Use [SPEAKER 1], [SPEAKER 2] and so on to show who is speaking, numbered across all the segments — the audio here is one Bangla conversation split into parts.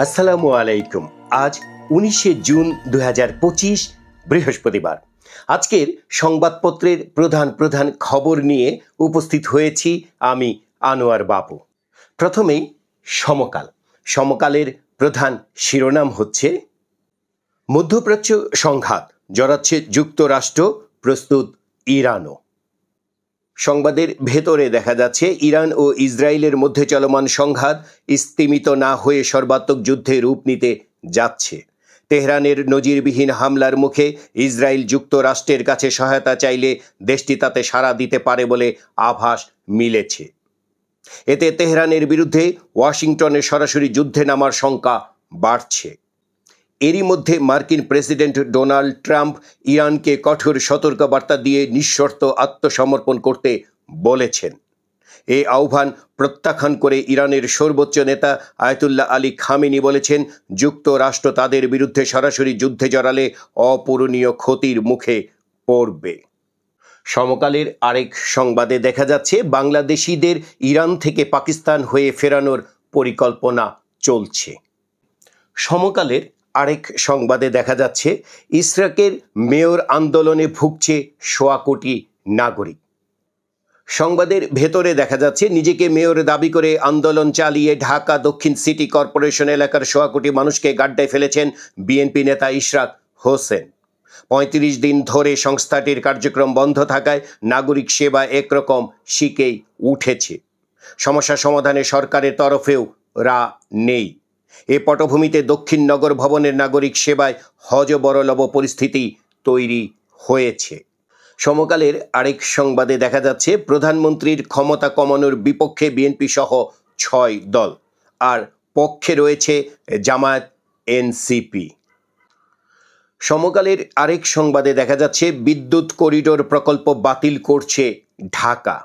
[SPEAKER 1] আসসালামু আলাইকুম। আজ 19শে জুন 2025 বৃহস্পতিবার। আজকের সংবাদপত্রের প্রধান প্রধান খবর নিয়ে উপস্থিত হয়েছি আমি আনোয়ার বাবু। প্রথমেই সমকাল। সমকালের প্রধান শিরোনাম হচ্ছে মধ্যপ্রাচ্য সংঘাত, জড়াচ্ছে যুক্তরাষ্ট্র, প্রস্তুত ইরানও। সংবাদের ভেতরে দেখা যাচ্ছে ইরান ও ইসরায়েলের মধ্যে চলমান সংঘাত স্তিমিত না হয়ে সর্বাত্মক যুদ্ধে রূপ নিতে যাচ্ছে। তেহরানের নজিরবিহীন হামলার মুখে ইসরায়েল যুক্তরাষ্ট্রের কাছে সহায়তা চাইলে দেশটি তাতে সাড়া দিতে পারে বলে আভাস মিলেছে। এতে তেহরানের বিরুদ্ধে ওয়াশিংটনে সরাসরি যুদ্ধে নামার শঙ্কা বাড়ছে। এরই মধ্যে মার্কিন প্রেসিডেন্ট ডোনাল্ড ট্রাম্প ইরানকে কঠোর সতর্কবার্তা দিয়ে নিঃশর্ত আত্মসমর্পণ করতে বলেছেন। এই আহ্বান প্রত্যাখ্যান করে ইরানের সর্বোচ্চ নেতা আয়াতুল্লাহ আলী খামেনি বলেছেন, যুক্তরাষ্ট্র তাদের বিরুদ্ধে সরাসরি যুদ্ধে জড়ালে অপূরণীয় ক্ষতির মুখে পড়বে। সমকালের আরেক সংবাদে দেখা যাচ্ছে বাংলাদেশিদের ইরান থেকে পাকিস্তান হয়ে ফেরানোর পরিকল্পনা চলছে। সমকালের আরেক সংবাদে দেখা যাচ্ছে ইসরাকের মেয়র আন্দোলনে ভুগছে ১০০ কোটি নাগরিক। সংবাদের ভেতরে দেখা যাচ্ছে নিজেকে মেয়র দাবি করে আন্দোলন চালিয়ে ঢাকা দক্ষিণ সিটি কর্পোরেশন এলাকার ১০০ কোটি মানুষকে গাড্ডায় ফেলেছেন বিএনপি নেতা ইশরাক হোসেন। ৩৫ দিন ধরে সংস্থাটির কার্যক্রম বন্ধ থাকায় নাগরিক সেবা একরকম শিকেই উঠেছে। সমস্যা সমাধানে সরকারের তরফেও রা নেই। এ পটভূমিতে দক্ষিণ নগর ভবনের নাগরিক সেবায় হযবরলব পরিস্থিতি তৈরি হয়েছে। সমকালের আরেক সংবাদে দেখা যাচ্ছে প্রধানমন্ত্রীর ক্ষমতা কমানোর বিপক্ষে বিএনপি সহ ৬ দল, আর পক্ষে রয়েছে জামায়াত, এনসিপি। সমকালের আরেক সংবাদে দেখা যাচ্ছে বিদ্যুৎ করিডোর প্রকল্প বাতিল করছে ঢাকা।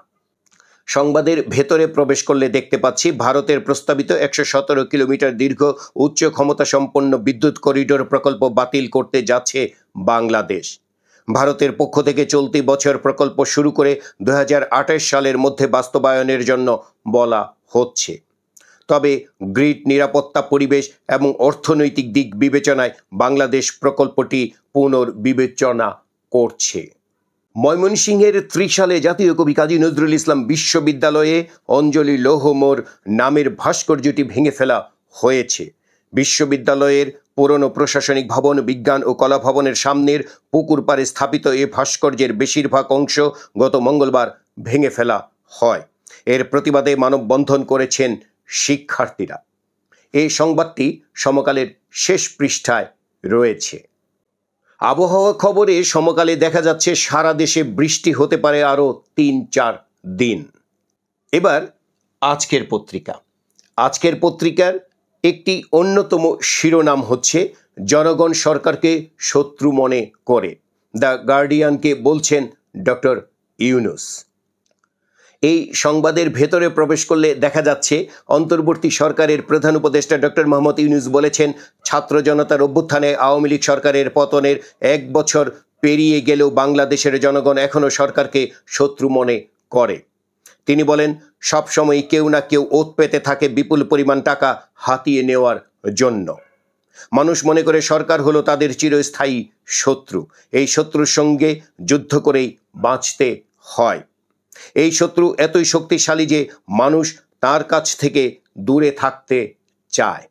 [SPEAKER 1] সংবাদের ভেতরে প্রবেশ করলে দেখতে পাচ্ছি ভারতের প্রস্তাবিত ১১৭ কিলোমিটার দীর্ঘ উচ্চ ক্ষমতা সম্পন্ন বিদ্যুৎ করিডোর প্রকল্প বাতিল করতে যাচ্ছে বাংলাদেশ। ভারতের পক্ষ থেকে চলতি বছর প্রকল্প শুরু করে ২০২৮ সালের মধ্যে বাস্তবায়নের জন্য বলা হচ্ছে। তবে গ্রিড নিরাপত্তা, পরিবেশ এবং অর্থনৈতিক দিক বিবেচনায় বাংলাদেশ প্রকল্পটি পুনর্বিবেচনা করছে। ময়মনসিংহের ত্রিশালে জাতীয় কবি কাজী নজরুল ইসলাম বিশ্ববিদ্যালয়ে অঞ্জলি লৌহমোর নামের ভাস্কর্যটি ভেঙে ফেলা হয়েছে। বিশ্ববিদ্যালয়ের পুরনো প্রশাসনিক ভবন, বিজ্ঞান ও কলা ভবনের সামনের পুকুর পাড়ে স্থাপিত এ ভাস্কর্যের বেশিরভাগ অংশ গত মঙ্গলবার ভেঙে ফেলা হয়। এর প্রতিবাদে মানববন্ধন করেছেন শিক্ষার্থীরা। এই সংবাদটি সমকালের শেষ পৃষ্ঠায় রয়েছে। আবহাওয়া খবরে সমকালে দেখা যাচ্ছে সারা দেশে বৃষ্টি হতে পারে আরও ৩-৪ দিন। এবার আজকের পত্রিকা। আজকের পত্রিকার একটি অন্যতম শিরোনাম হচ্ছে জনগণ সরকারকে শত্রু মনে করে। দ্য গার্ডিয়ানকে বলছেন ডক্টর ইউনূস। এই সংবাদের ভেতরে প্রবেশ করলে দেখা যাচ্ছে অন্তর্বর্তী সরকারের প্রধান উপদেষ্টা ডক্টর মোহাম্মদ ইউনূস বলেছেন, ছাত্র জনতার অভ্যুত্থানে আওয়ামী লীগ সরকারের পতনের ১ বছর পেরিয়ে গেলেও বাংলাদেশের জনগণ এখনও সরকারকে শত্রু মনে করে। তিনি বলেন, সবসময় কেউ না কেউ ওত পেতে থাকে বিপুল পরিমাণ টাকা হাতিয়ে নেওয়ার জন্য। মানুষ মনে করে সরকার হলো তাদের চিরস্থায়ী শত্রু। এই শত্রুর সঙ্গে যুদ্ধ করেই বাঁচতে হয়। এই শত্রু এতই শক্তিশালী যে মানুষ তার কাছ থেকে দূরে থাকতে চায়।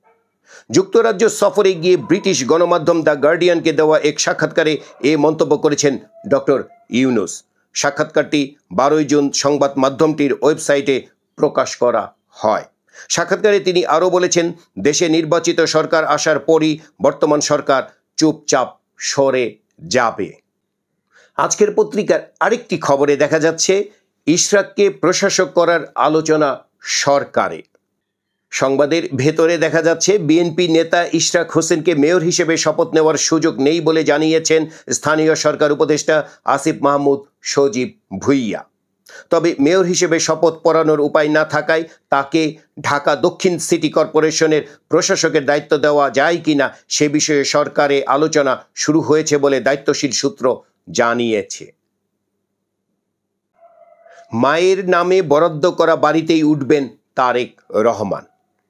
[SPEAKER 1] যুক্তরাজ্য সফরে গিয়ে ব্রিটিশ গণমাধ্যম দ্য গার্ডিয়ানকে দেওয়া এক সাক্ষাৎকারে এ মন্তব্য করেছেন ডক্টর ইউনূস। সাক্ষাৎকারটি ১২ জুন সংবাদ মাধ্যমটির ওয়েবসাইটে প্রকাশ করা হয়। সাক্ষাৎকারে তিনি আরও বলেছেন, দেশে নির্বাচিত সরকার আসার পরই বর্তমান সরকার চুপচাপ সরে যাবে। আজকের পত্রিকার আরেকটি খবরে দেখা যাচ্ছে ইশরাককে প্রশাসক করার আলোচনা সরকারে। সংবাদের ভেতরে দেখা যাচ্ছে বিএনপি নেতা ইশরাক হোসেনকে মেয়র হিসেবে শপথ নেওয়ার সুযোগ নেই বলে জানিয়েছেন স্থানীয় সরকার উপদেষ্টা আসিফ মাহমুদ সজীব ভুইয়া। তবে মেয়র হিসেবে শপথ পড়ানোর উপায় না থাকায় তাকে ঢাকা দক্ষিণ সিটি কর্পোরেশনের প্রশাসকের দায়িত্ব দেওয়া যায় কিনা সে বিষয়ে সরকারে আলোচনা শুরু হয়েছে বলে দায়িত্বশীল সূত্র জানিয়েছে। মায়ের নামে বরাদ্দ করা বাড়িতেই উঠবেন তারেক রহমান।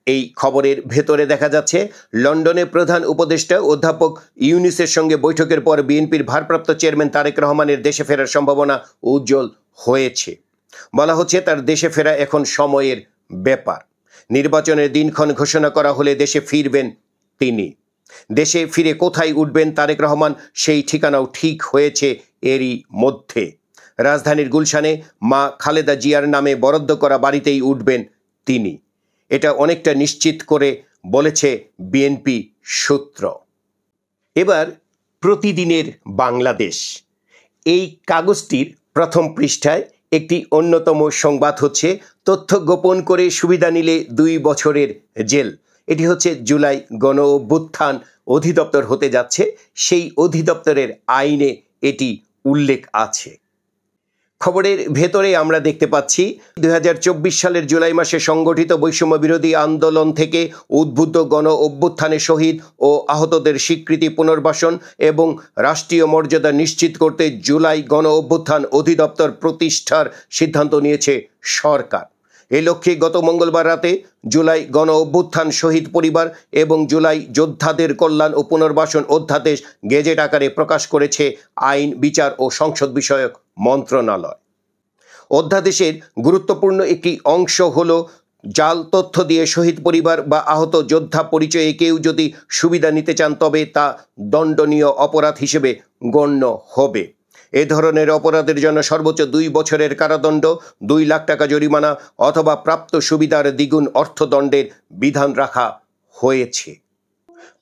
[SPEAKER 1] এই খবরের ভেতরে দেখা যাচ্ছে লন্ডনে প্রধান উপদেষ্টা অধ্যাপক ইউনূসের সঙ্গে বৈঠকের পর বিএনপির ভারপ্রাপ্ত চেয়ারম্যান তারেক রহমানের দেশে ফেরার সম্ভাবনা উজ্জ্বল হয়েছে। বলা হচ্ছে তার দেশে ফেরা এখন সময়ের ব্যাপার। নির্বাচনের দিনক্ষণ ঘোষণা করা হলে দেশে ফিরবেন তিনি। দেশে ফিরে কোথায় উঠবেন তারেক রহমান সেই ঠিকানাও ঠিক হয়েছে এরই মধ্যে। রাজধানীর গুলশানে মা খালেদা জিয়ার নামে বরাদ্দ করা বাড়িতেই উঠবেন তিনি। এটা অনেকটা নিশ্চিত করে বলেছে বিএনপি সূত্র। এবার প্রতিদিনের বাংলাদেশ, এই কাগজটির প্রথম পৃষ্ঠায় একটি অন্যতম সংবাদ হচ্ছে তথ্য গোপন করে সুবিধা নিলে 2 বছরের জেল। এটি হচ্ছে জুলাই গণ অভ্যুত্থান অধিদপ্তর হতে যাচ্ছে, সেই অধিদপ্তরের আইনে এটি উল্লেখ আছে। খবরের ভেতরে আমরা দেখতে পাচ্ছি 2024 সালের জুলাই মাসে সংগঠিত বৈষম্য বিরোধী আন্দোলন থেকে উদ্বুদ্ধ গণ অভ্যুত্থানে শহীদ ও আহতদের স্বীকৃতি, পুনর্বাসন এবং রাষ্ট্রীয় মর্যাদা নিশ্চিত করতে জুলাই গণ অভ্যুত্থান অধিদপ্তর প্রতিষ্ঠার সিদ্ধান্ত নিয়েছে সরকার। এই লক্ষ্যে গত মঙ্গলবার রাতে জুলাই গণ অভ্যুত্থান শহীদ পরিবার এবং জুলাই যোদ্ধাদের কল্যাণ ও পুনর্বাসন অধ্যাদেশ গেজেট আকারে প্রকাশ করেছে আইন, বিচার ও সংসদ বিষয়ক মন্ত্রণালয়। অধ্যাদেশের গুরুত্বপূর্ণ একটি অংশ হল জাল তথ্য দিয়ে শহীদ পরিবার বা আহত যোদ্ধা পরিচয়ে কেউ যদি সুবিধা নিতে চান তবে তা দণ্ডনীয় অপরাধ হিসেবে গণ্য হবে। এ ধরনের অপরাধের জন্য সর্বোচ্চ 2 বছরের কারাদণ্ড, 2 লাখ টাকা জরিমানা অথবা প্রাপ্ত সুবিধার দ্বিগুণ অর্থদণ্ডের বিধান রাখা হয়েছে।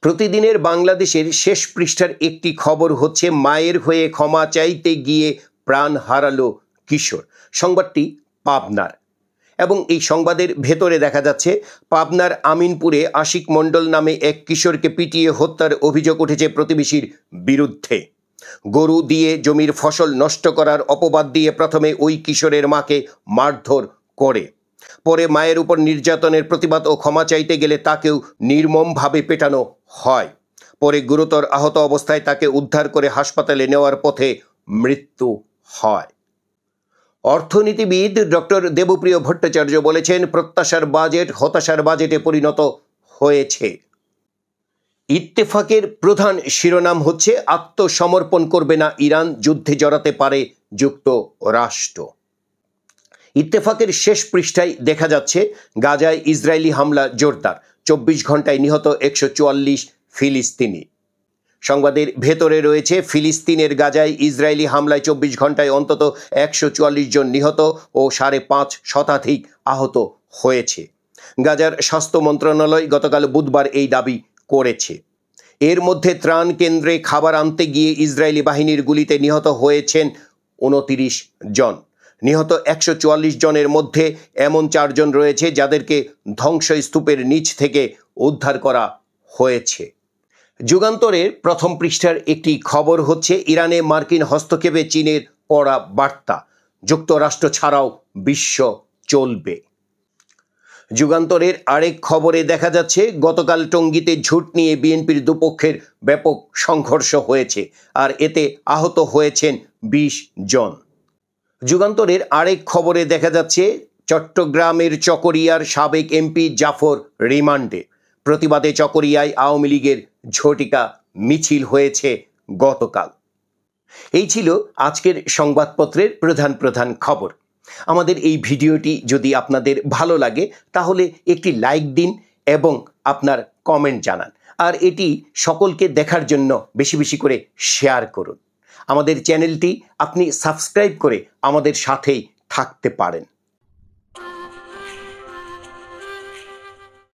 [SPEAKER 1] প্রতিদিনের বাংলাদেশের শেষ পৃষ্ঠার একটি খবর হচ্ছে মায়ের হয়ে ক্ষমা চাইতে গিয়ে প্রাণ হারালো কিশোর। সংবাদটি পাবনার এবং এই সংবাদের ভেতরে দেখা যাচ্ছে পাবনার আমিনপুরে আশিক মণ্ডল নামে এক কিশোরকে পিটিয়ে হত্যার অভিযোগ উঠেছে প্রতিবেশীর বিরুদ্ধে। গরু দিয়ে জমির ফসল নষ্ট করার অপবাদ দিয়ে প্রথমে ওই কিশোরের মাকে মারধর করে, পরে মায়ের উপর নির্যাতনের প্রতিবাদ ও ক্ষমা চাইতে গেলে তাকেও নির্মমভাবে পেটানো হয়। পরে গুরুতর আহত অবস্থায় তাকে উদ্ধার করে হাসপাতালে নেওয়ার পথে মৃত্যু হয়। অর্থনীতিবিদ ডক্টর দেবপ্রিয় ভট্টাচার্য বলেছেন, প্রত্যাশার বাজেট হতাশার বাজেটে পরিণত হয়েছে। ইত্তেফাকের প্রধান শিরোনাম হচ্ছে আত্মসমর্পণ করবে না ইরান, যুদ্ধে জড়াতে পারে যুক্তরাষ্ট্র। ইত্তেফাকের শেষ পৃষ্ঠায় দেখা যাচ্ছে গাজায় ইসরায়েলি হামলা জোরদার, 24 ঘন্টায় নিহত 144 ফিলিস্তিনি। সংবাদের ভেতরে রয়েছে ফিলিস্তিনের গাজায় ইসরায়েলি হামলায় 24 ঘন্টায় অন্তত 144 জন নিহত ও 5.5 শতাধিক আহত হয়েছে। গাজার স্বাস্থ্য মন্ত্রণালয় গতকাল বুধবার এই দাবি করেছে। এর মধ্যে ত্রাণ কেন্দ্রে খাবার আনতে গিয়ে ইসরায়েলি বাহিনীর গুলিতে নিহত হয়েছেন 29 জন। নিহত 144 জনের মধ্যে এমন 4 জন রয়েছে যাদেরকে ধ্বংসস্তূপের নিচ থেকে উদ্ধার করা হয়েছে। যুগান্তরের প্রথম পৃষ্ঠার একটি খবর হচ্ছে ইরানে মার্কিন হস্তক্ষেপে চীনের কড়া বার্তা, যুক্তরাষ্ট্র ছাড়াও বিশ্ব চলবে। যুগান্তরের আরেক খবরে দেখা যাচ্ছে গতকাল টঙ্গীতে ঝুট নিয়ে বিএনপির দুপক্ষের ব্যাপক সংঘর্ষ হয়েছে আর এতে আহত হয়েছেন 20 জন। যুগান্তরের আরেক খবরে দেখা যাচ্ছে চট্টগ্রামের চকরিয়ার সাবেক এমপি জাফর রিমান্ডে। প্রতিবাদে চকরিয়ায় আওয়ামী লীগের ঝটিকা মিছিল হয়েছে গতকাল। এই ছিল আজকের সংবাদপত্রের প্রধান প্রধান খবর। আমাদের এই ভিডিওটি যদি আপনাদের ভালো লাগে তাহলে একটি লাইক দিন এবং আপনার কমেন্ট জানান, আর এটি সকলকে দেখার জন্য বেশি বেশি করে শেয়ার করুন। আমাদের চ্যানেলটি আপনি সাবস্ক্রাইব করে আমাদের সাথেই থাকতে পারেন।